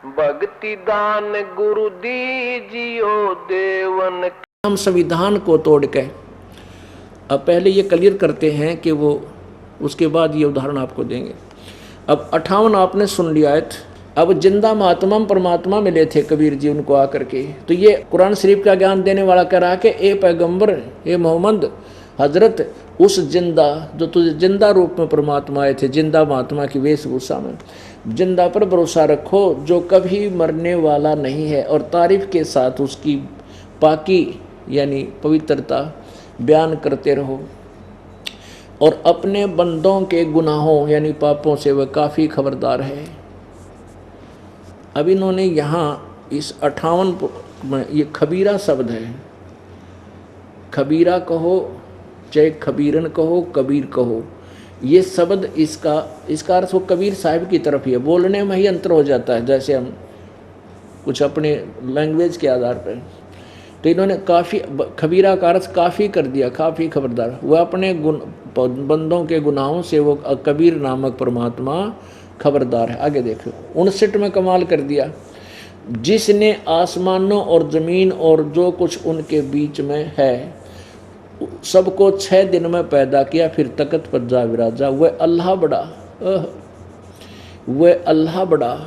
भक्ति दान गुरु दीजियो देवन। हम संविधान को तोड़ के, अब पहले ये क्लियर करते हैं कि वो, उसके बाद ये उदाहरण आपको देंगे। अब 58 आपने सुन लिया आयत। अब जिंदा महात्मा परमात्मा मिले थे कबीर जी उनको आकर के, तो ये कुरान शरीफ का ज्ञान देने वाला कह रहा कि ए पैगंबर, ए मोहम्मद हजरत, उस जिंदा जो तुझे जिंदा रूप में परमात्मा आए थे, जिंदा महात्मा की वेशभूषा में, जिंदा पर भरोसा रखो जो कभी मरने वाला नहीं है, और तारीफ के साथ उसकी पाकी यानी पवित्रता बयान करते रहो, और अपने बंदों के गुनाहों यानी पापों से वह काफ़ी खबरदार है। अब इन्होंने यहाँ इस 58 में ये खबीरा शब्द है, खबीरा कहो चाहे खबीरन कहो कबीर कहो, ये शब्द इसका अर्थ वो कबीर साहिब की तरफ ही है। बोलने में ही अंतर हो जाता है, जैसे हम कुछ अपने लैंग्वेज के आधार पर, तो इन्होंने काफ़ी खबीरा का अर्थ काफ़ी कर दिया, काफ़ी खबरदार। वह अपने बंदों के गुनाहों से वो कबीर नामक परमात्मा खबरदार है। आगे देखो 59 में कमाल कर दिया, जिसने आसमानों और ज़मीन और जो कुछ उनके बीच में है सबको 6 दिन में पैदा किया, फिर तख्त पर जा विराजा, वह अल्लाह बड़ा, वह अल्लाह बड़ा।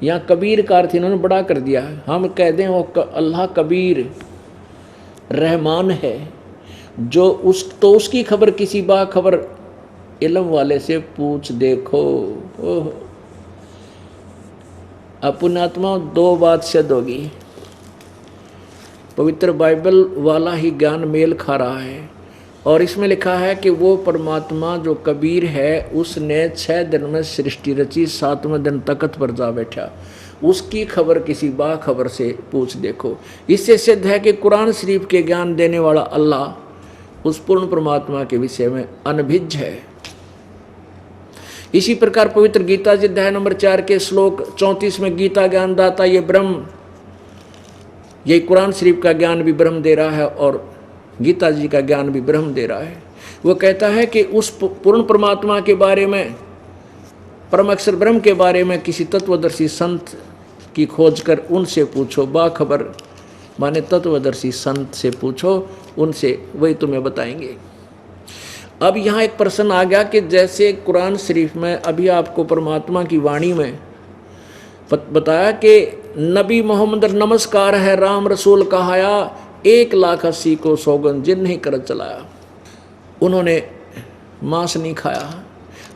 यहाँ कबीर का अर्थ इन्होंने बड़ा कर दिया। हम कह दें वो अल्लाह कबीर रहमान है, जो तो उसकी खबर किसी बाखबर इल्म वाले से पूछ देखो। ओह, पुण्यात्मा 2 बात सिद्ध होगी, पवित्र बाइबल वाला ही ज्ञान मेल खा रहा है, और इसमें लिखा है कि वो परमात्मा जो कबीर है उसने 6 दिन में सृष्टि रची, 7वें दिन तख्त पर जा बैठा, उसकी खबर किसी बाखबर से पूछ देखो। इससे सिद्ध है कि कुरान शरीफ के ज्ञान देने वाला अल्लाह उस पूर्ण परमात्मा के विषय में अनभिज्ञ है। इसी प्रकार पवित्र गीता जी अध्याय नंबर 4 के श्लोक 34 में गीता ज्ञान दाता ये ब्रह्म, यही कुरान शरीफ का ज्ञान भी ब्रह्म दे रहा है और गीता जी का ज्ञान भी ब्रह्म दे रहा है। वो कहता है कि उस पूर्ण परमात्मा के बारे में, परम अक्षर ब्रह्म के बारे में किसी तत्वदर्शी संत की खोज कर उनसे पूछो, बाखबर माने तत्वदर्शी संत से पूछो, उनसे वही तुम्हें बताएंगे। अब यहाँ एक प्रश्न आ गया कि जैसे कुरान शरीफ में अभी आपको परमात्मा की वाणी में बताया कि नबी मोहम्मद नमस्कार है राम रसूल कहाया, 1,80,000 को सौगन जिन नहीं कर चलाया। उन्होंने मांस नहीं खाया,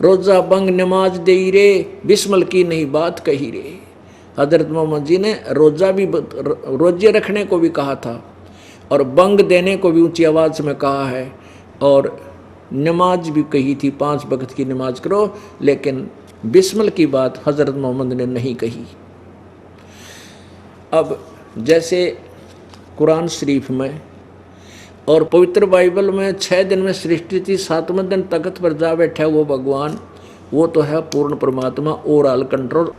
रोज़ा बंग नमाज दे रे, बिस्मिल की नहीं बात कही रे। हजरत मोहम्मद जी ने रोजे रखने को भी कहा था, और बंग देने को भी ऊंची आवाज़ में कहा है, और नमाज भी कही थी, 5 वक्त की नमाज करो, लेकिन बिस्मिल की बात हजरत मोहम्मद ने नहीं कही। अब जैसे कुरान शरीफ में और पवित्र बाइबल में 6 दिन में सृष्टि थी, 7वें दिन तख्त पर जा बैठा वो भगवान, वो तो है पूर्ण परमात्मा, ओवरऑल कंट्रोल।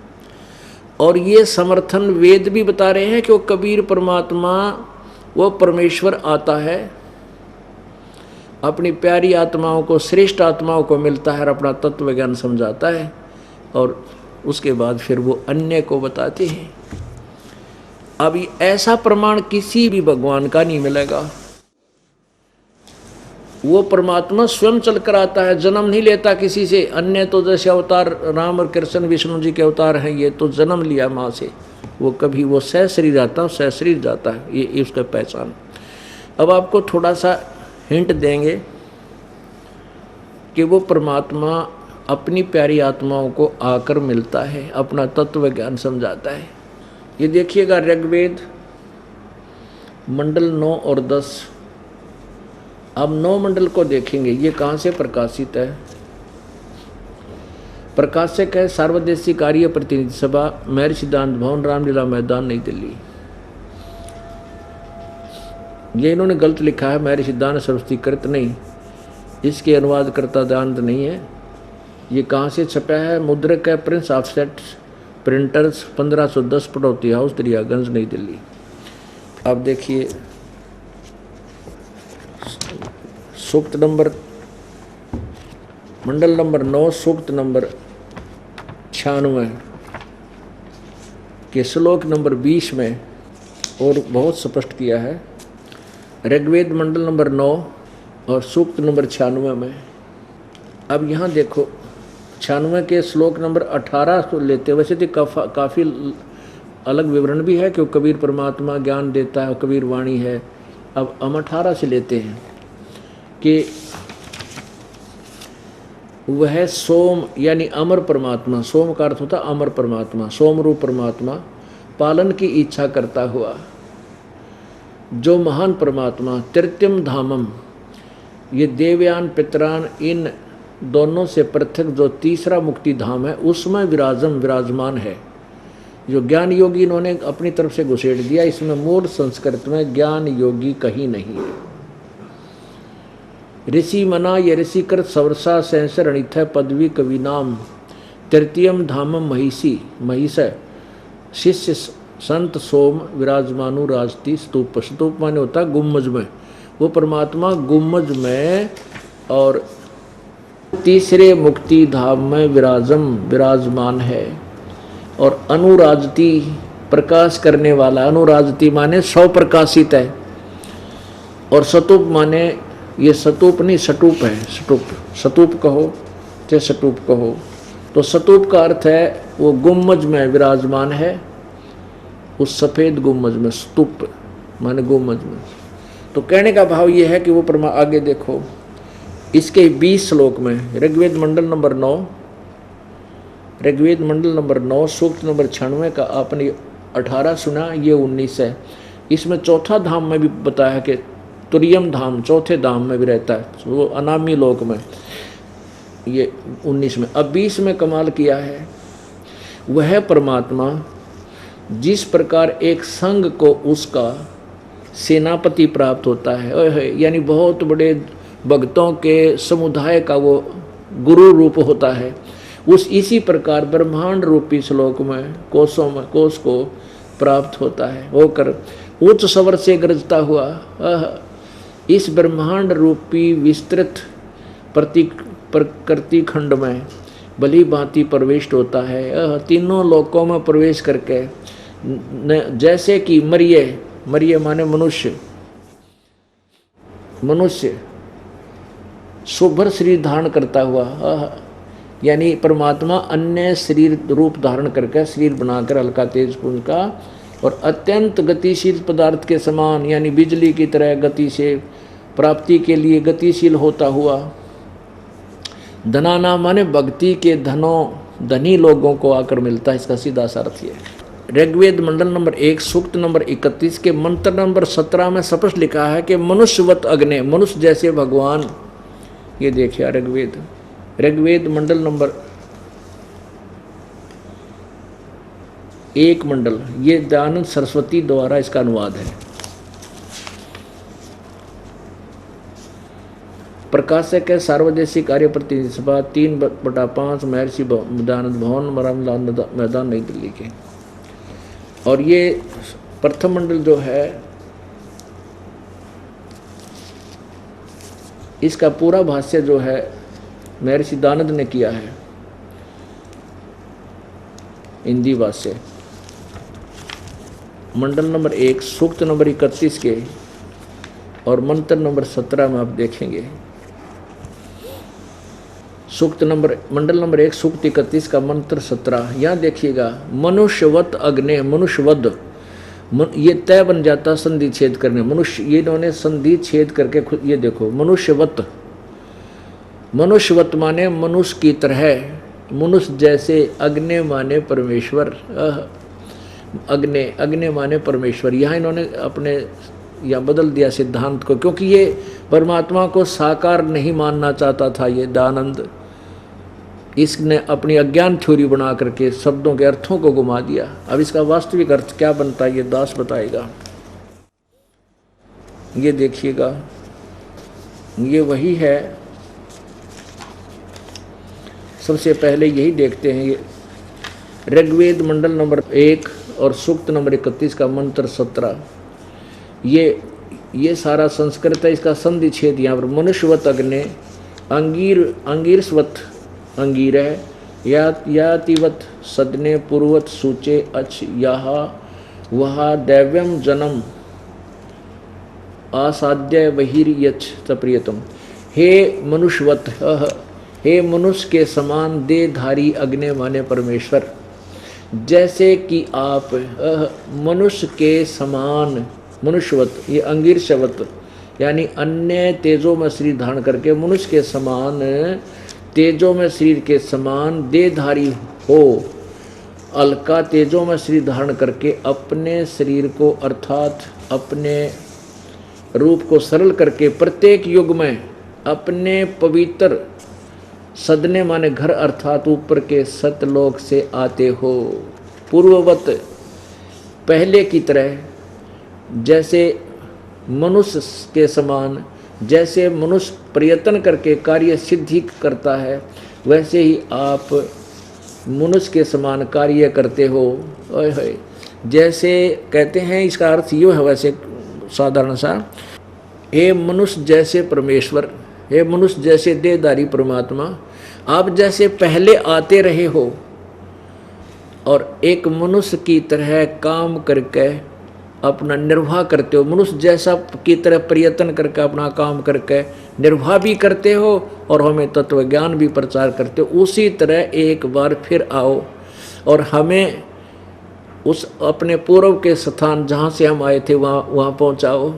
और ये समर्थन वेद भी बता रहे हैं कि वो कबीर परमात्मा, वो परमेश्वर आता है, अपनी प्यारी आत्माओं को, श्रेष्ठ आत्माओं को मिलता है और अपना तत्व ज्ञान समझाता है, और उसके बाद फिर वो अन्य को बताते हैं। अब ऐसा प्रमाण किसी भी भगवान का नहीं मिलेगा। वो परमात्मा स्वयं चलकर आता है, जन्म नहीं लेता किसी से। अन्य तो जैसे अवतार राम और कृष्ण विष्णु जी के अवतार हैं, ये तो जन्म लिया माँ से, वो कभी वो सहशरीर आता, सहशरीर जाता है, ये उसका पहचान। अब आपको थोड़ा सा हिंट देंगे कि वो परमात्मा अपनी प्यारी आत्माओं को आकर मिलता है, अपना तत्व ज्ञान समझाता है। ये देखिएगा ऋग्वेद मंडल 9 और 10। अब 9 मंडल को देखेंगे, ये कहाँ से प्रकाशित है। प्रकाशक है सार्वदेशी कार्य प्रतिनिधि सभा, महर्षि सिद्धांत भवन, रामलीला मैदान, नई दिल्ली। ये इन्होंने गलत लिखा है, महर्षि सिद्धांत सरस्वती कृत नहीं, इसके अनुवादकर्ता दांत नहीं है। ये कहाँ से छपा है, मुद्रक है prince offset printers, 1510 Pataudi house, Daryaganj, Nai Delhi. आप देखिए सूक्त नंबर मंडल नंबर 9 सूक्त नंबर 96। कि श्लोक नंबर 20 में और बहुत स्पष्ट किया है। ऋग्वेद मंडल नंबर 9 और सूक्त नंबर 96 में। अब यहाँ देखो 96 के श्लोक नंबर 18 को लेते, वैसे तो काफ़ी अलग विवरण भी है कि कबीर परमात्मा ज्ञान देता है, कबीर वाणी है। अब हम 18 से लेते हैं कि वह सोम यानी अमर परमात्मा, सोम का अर्थ होता अमर परमात्मा, सोम रूप परमात्मा, पालन की इच्छा करता हुआ जो महान परमात्मा तृतीयम धामम, ये देवयान पितरान इन दोनों से पृथक जो तीसरा मुक्ति धाम है उसमें विराजमान है। जो ज्ञान योगी इन्होंने अपनी तरफ से घुसेड़ दिया, इसमें मूल संस्कृत में ज्ञान योगी कहीं नहीं है। ऋषि मना ये ऋषि कर सवरसा सहसर अणिथ पदवी कवि नाम तृतीयम धामम महिष शिष्य संत सोम विराजमानु राजती स्तूप। स्तूप माने होता है गुम्मज में, वो परमात्मा गुम्मज में और तीसरे मुक्ति धाम में विराजमान है। और अनुराजती प्रकाश करने वाला, अनुराजती माने सौ प्रकाशित है। और सतूप माने ये सतूप नहीं सटूप है, सतूप कहो चाहे सटूप कहो। तो सतूप का अर्थ है वो गुम्मज में विराजमान है, उस सफ़ेद गुम्मज में, स्तूप माने गुम्मज में। तो कहने का भाव ये है कि वो आगे देखो इसके 20 श्लोक में ऋग्वेद मंडल नंबर 9 सूक्त नंबर 96 का आपने 18 सुना, ये 19 है। इसमें चौथा धाम में भी बताया कि तुरियम धाम चौथे धाम में भी रहता है, वो अनामी लोक में, ये 19 में। अब 20 में कमाल किया है, वह परमात्मा जिस प्रकार एक संघ को उसका सेनापति प्राप्त होता है, यानी बहुत बड़े भक्तों के समुदाय का वो गुरु रूप होता है, इसी प्रकार ब्रह्मांड रूपी श्लोक में कोष को प्राप्त होता है। होकर उच्च स्वर से गरजता हुआ इस ब्रह्मांड रूपी विस्तृत प्रकृति खंड में भली भांति प्रविष्ट होता है। तीनों लोकों में प्रवेश करके जैसे कि मरिये माने मनुष्य शुभ्र शरीर धारण करता हुआ, यानी परमात्मा अन्य शरीर रूप धारण करके शरीर बनाकर हल्का तेज पुंज का और अत्यंत गतिशील पदार्थ के समान, यानी बिजली की तरह गति से प्राप्ति के लिए गतिशील होता हुआ, धनाना माने भक्ति के धनी लोगों को आकर मिलता है। इसका सीधा सा अर्थ है। ऋग्वेद मंडल नंबर 1 सूक्त नंबर 31 के मंत्र नंबर 17 में स्पष्ट लिखा है कि मनुष्यवत अग्नि, मनुष्य जैसे भगवान। ये देखिए ऋग्वेद मंडल नंबर 1 मंडल, ये दयानंद सरस्वती द्वारा इसका अनुवाद है। प्रकाशक है सार्वदेशिक कार्य प्रतिनिधि सभा 3/5 महर्षि दयानंद भवन रामलाल मैदान नई दिल्ली के। और ये प्रथम मंडल जो है इसका पूरा भाष्य जो है महर्षि दयानंद ने किया है, हिंदी भाष्य। मंडल नंबर 1 सूक्त नंबर 31 के और मंत्र नंबर 17 में आप देखेंगे। मंडल नंबर 1 सूक्त 31 का मंत्र 17, यहाँ देखिएगा मनुष्यवत अग्नि, मनुष्यवद, ये तय बन जाता संधि छेद करने, मनुष्य, ये इन्होंने संधि छेद करके खुद, ये देखो मनुष्यवत माने मनुष्य की तरह, मनुष्य जैसे, अग्नि माने परमेश्वर, अग्नि माने परमेश्वर। यहाँ इन्होंने अपने या बदल दिया सिद्धांत को, क्योंकि ये परमात्मा को साकार नहीं मानना चाहता था ये दयानंद। इसने अपनी अज्ञान थ्योरी बना करके शब्दों के अर्थों को घुमा दिया। अब इसका वास्तविक अर्थ क्या बनता है ये दास बताएगा। ये देखिएगा, ये वही है। सबसे पहले यही देखते हैं, ये ऋग्वेद मंडल नंबर 1 और सूक्त नंबर 31 का मंत्र 17। ये सारा संस्कृत है, इसका संधि छेद यहाँ पर मनुष्यवत अग्नि, अंगीरस्वत अंगीर है, यातिवत सदने पूर्वत सूचे अच यहाँ वहा दैव्यम जन्म आसाध्य बहिर्यच प्रियतम। हे मनुष्यवत, हे मनुष्य के समान देहधारी अग्नि माने परमेश्वर, जैसे कि आप मनुष्य के समान, मनुष्यवत ये अंगिरशवत यानी अन्य तेजों में शरीर धारण करके मनुष्य के समान तेजों में शरीर के समान देहधारी हो, अलका तेजों में शरीर धारण करके अपने शरीर को अर्थात अपने रूप को सरल करके प्रत्येक युग में अपने पवित्र सदने माने घर अर्थात ऊपर के सतलोक से आते हो। पूर्ववत पहले की तरह, जैसे मनुष्य के समान, जैसे मनुष्य प्रयत्न करके कार्य सिद्धि करता है वैसे ही आप मनुष्य के समान कार्य करते हो। जैसे कहते हैं, इसका अर्थ ये है वैसे साधारण सा, हे मनुष्य जैसे परमेश्वर, हे मनुष्य जैसे देहधारी परमात्मा, आप जैसे पहले आते रहे हो और एक मनुष्य की तरह काम करके अपना निर्वाह करते हो, मनुष्य जैसा की तरह प्रयत्न करके अपना काम करके निर्वाह भी करते हो और हमें तत्व ज्ञान भी प्रचार करते हो। उसी तरह एक बार फिर आओ और हमें उस अपने पूर्व के स्थान जहाँ से हम आए थे वहाँ पहुँचाओ।